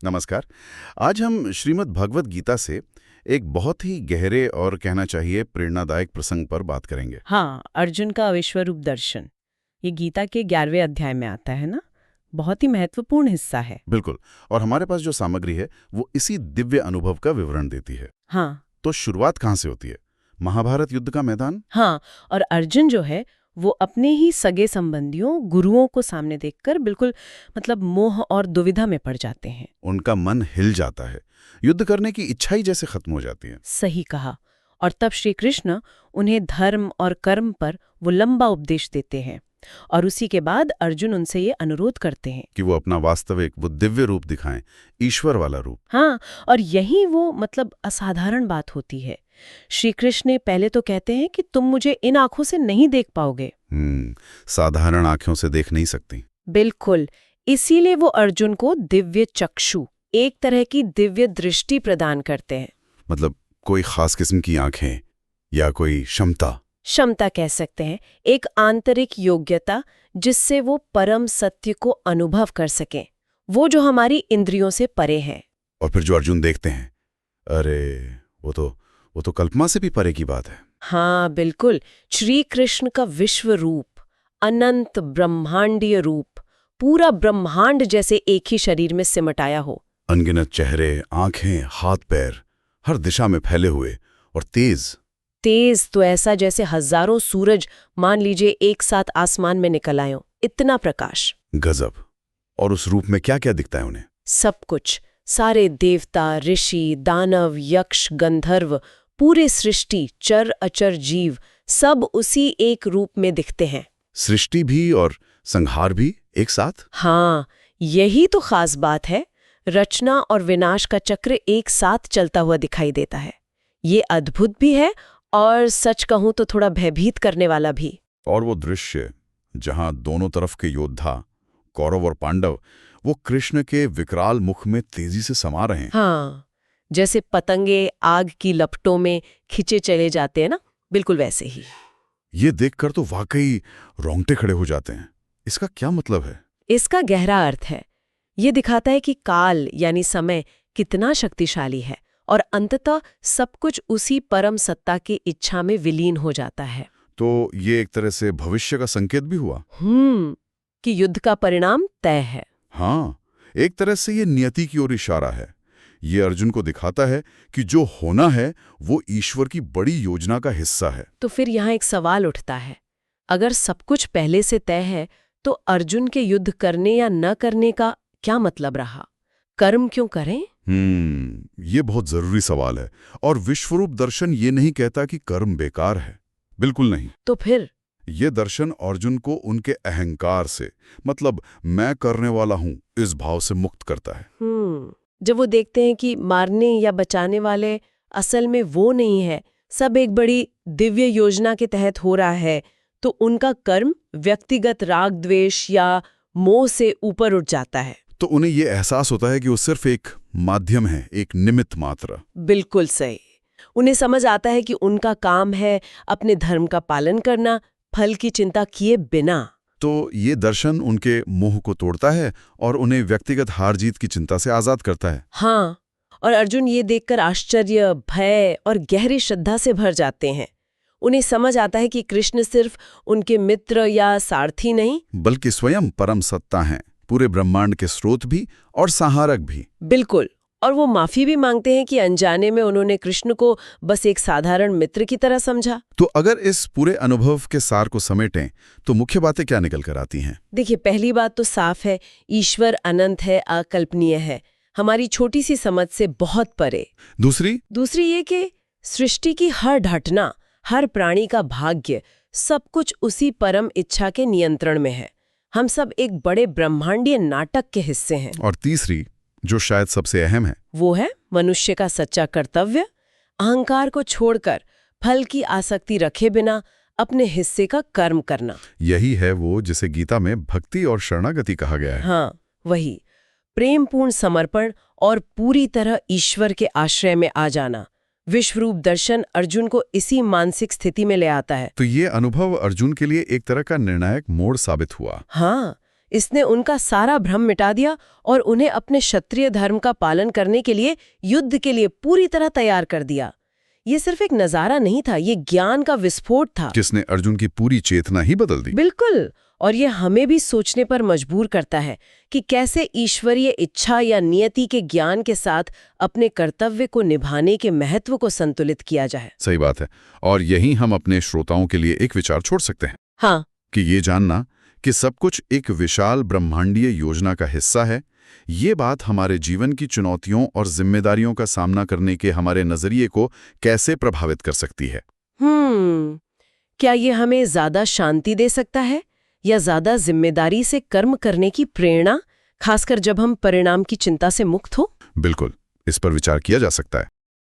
नमस्कार। आज हम श्रीमद् भगवत गीता से एक बहुत ही गहरे और कहना चाहिए प्रेरणादायक प्रसंग पर बात करेंगे। हाँ, अर्जुन का विश्वरूप दर्शन। ये गीता के 11वें अध्याय में आता है ना। बहुत ही महत्वपूर्ण हिस्सा है। बिल्कुल। और हमारे पास जो सामग्री है वो इसी दिव्य अनुभव का विवरण देती है। हाँ। तो शुरुआत कहाँ से होती है? महाभारत युद्ध का मैदान। हाँ, और अर्जुन जो है वो अपने ही सगे संबंधियों गुरुओं को सामने देखकर बिल्कुल मोह और दुविधा में पड़ जाते हैं। उनका मन हिल जाता है, युद्ध करने की इच्छा ही जैसे खत्म हो जाती है। सही कहा। और तब श्री कृष्ण उन्हें धर्म और कर्म पर वो लंबा उपदेश देते हैं। और उसी के बाद अर्जुन उनसे ये अनुरोध करते हैं कि वो अपना वास्तविक वो दिव्य रूप दिखाएं, ईश्वर वाला रूप। हाँ, और यही वो असाधारण बात होती है। श्री कृष्ण ने पहले तो कहते हैं कि तुम मुझे इन आंखों से नहीं देख पाओगे। साधारण आंखों से देख नहीं सकती। बिल्कुल। इसीलिए वो अर्जुन को दिव्य चक्षु, एक तरह की दिव्य दृष्टि प्रदान करते हैं। मतलब कोई खास किस्म की आंखें या कोई क्षमता कह सकते हैं, एक आंतरिक योग्यता जिससे वो परम सत्य को अनुभव कर सकें, वो जो हमारी इंद्रियों से परे है। और फिर जो अर्जुन देखते हैं, अरे वो तो कल्पना से भी परे की बात है। हाँ बिल्कुल। श्री कृष्ण का विश्व रूप, अनंत ब्रह्मांडीय रूप, पूरा ब्रह्मांड जैसे एक ही शरीर में सिमटाया हो। अनगिनत चेहरे, आंखें, हाथ पैर हर दिशा में फैले हुए और तेज तो ऐसा जैसे हजारों सूरज मान लीजिए एक साथ आसमान में निकल आए हो, इतना प्रकाश। गजब। और उस रूप में क्या क्या दिखता है उन्हें? सब कुछ, सारे देवता, ऋषि, दानव, यक्ष, गंधर्व, पूरे सृष्टि, चर अचर जीव, सब उसी एक रूप में दिखते हैं। सृष्टि भी और संहार भी एक साथ? हाँ, यही तो खास बात है। रचना और विनाश का चक्र एक साथ चलता हुआ दिखाई देता है। ये अद्भुत भी है और सच कहूं तो थोड़ा भयभीत करने वाला भी। और वो दृश्य जहां दोनों तरफ के योद्धा, कौरव और पांडव, वो कृष्ण के विकराल मुख में तेजी से समा रहे हैं। हाँ, जैसे पतंगे आग की लपटों में खिंचे चले जाते हैं ना, बिल्कुल वैसे ही। ये देखकर तो वाकई रोंगटे खड़े हो जाते हैं। इसका क्या मतलब है? इसका गहरा अर्थ है। ये दिखाता है कि काल यानी समय कितना शक्तिशाली है और अंततः सब कुछ उसी परम सत्ता की इच्छा में विलीन हो जाता है। तो ये एक तरह से भविष्य का संकेत भी हुआ। कि युद्ध का परिणाम तय है। हाँ, एक तरह से ये नियति की ओर इशारा है। ये अर्जुन को दिखाता है कि जो होना है वो ईश्वर की बड़ी योजना का हिस्सा है। तो फिर यहाँ एक सवाल उठता है, अगर सब कुछ पहले से तय है तो अर्जुन के युद्ध करने या न करने का क्या मतलब रहा? कर्म क्यों करें? ये बहुत जरूरी सवाल है। और विश्वरूप दर्शन ये नहीं कहता कि कर्म बेकार है, बिल्कुल नहीं। तो फिर ये दर्शन अर्जुन को उनके अहंकार से, मतलब मैं करने वाला हूं, इस भाव से मुक्त करता है। जब वो देखते हैं कि मारने या बचाने वाले असल में वो नहीं है, सब एक बड़ी दिव्य योजना के तहत हो रहा है, तो उनका कर्म व्यक्तिगत राग द्वेष या मोह से ऊपर उठ जाता है। तो उन्हें ये एहसास होता है कि वो सिर्फ एक माध्यम है, एक निमित्त मात्र। बिल्कुल सही। उन्हें समझ आता है कि उनका काम है अपने धर्म का पालन करना, फल की चिंता किए बिना। तो ये दर्शन उनके मोह को तोड़ता है और उन्हें व्यक्तिगत हार जीत की चिंता से आजाद करता है। हाँ, और अर्जुन ये देखकर आश्चर्य, भय और गहरी श्रद्धा से भर जाते हैं। उन्हें समझ आता है कि कृष्ण सिर्फ उनके मित्र या सारथी नहीं, बल्कि स्वयं परम सत्ता हैं, पूरे ब्रह्मांड के स्रोत भी और संहारक भी। बिल्कुल। और वो माफी भी मांगते हैं कि अनजाने में उन्होंने कृष्ण को बस एक साधारण मित्र की तरह समझा। तो अगर इस पूरे अनुभव के सार को समेटें तो मुख्य बातें क्या निकल कर आती हैं? देखिए, पहली बात तो साफ है, ईश्वर अनंत है, अकल्पनीय है, हमारी छोटी सी समझ से बहुत परे। दूसरी ये कि सृष्टि की हर घटना, हर प्राणी का भाग्य, सब कुछ उसी परम इच्छा के नियंत्रण में है। हम सब एक बड़े ब्रह्मांडीय नाटक के हिस्से हैं। और तीसरी, जो शायद सबसे अहम है, वो है मनुष्य का सच्चा कर्तव्य, अहंकार को छोड़कर फल की आसक्ति रखे बिना अपने हिस्से का कर्म करना। यही है वो जिसे गीता में भक्ति और शरणागति कहा गया है। हाँ, वही प्रेमपूर्ण समर्पण और पूरी तरह ईश्वर के आश्रय में आ जाना। विश्वरूप दर्शन अर्जुन को इसी मानसिक स्थिति में ले आता है। तो ये अनुभव अर्जुन के लिए एक तरह का निर्णायक मोड़ साबित हुआ। हाँ, इसने उनका सारा भ्रम मिटा दिया और उन्हें अपने क्षत्रिय धर्म का पालन करने के लिए युद्ध के लिए पूरी तरह तैयार कर दिया। ये सिर्फ एक नजारा नहीं था, ये ज्ञान का विस्फोट था जिसने अर्जुन की पूरी चेतना ही बदल दी। बिल्कुल। और ये हमें भी सोचने पर मजबूर करता है कि कैसे ईश्वरीय इच्छा या नियति के ज्ञान के साथ अपने कर्तव्य को निभाने के महत्व को संतुलित किया जाए। सही बात है। और यही हम अपने श्रोताओं के लिए एक विचार छोड़ सकते हैं। हाँ, कि ये जानना कि सब कुछ एक विशाल ब्रह्मांडीय योजना का हिस्सा है, ये बात हमारे जीवन की चुनौतियों और जिम्मेदारियों का सामना करने के हमारे नजरिए को कैसे प्रभावित कर सकती है। क्या ये हमें ज्यादा शांति दे सकता है या ज्यादा जिम्मेदारी से कर्म करने की प्रेरणा, खासकर जब हम परिणाम की चिंता से मुक्त हो? बिल्कुल, इस पर विचार किया जा सकता है।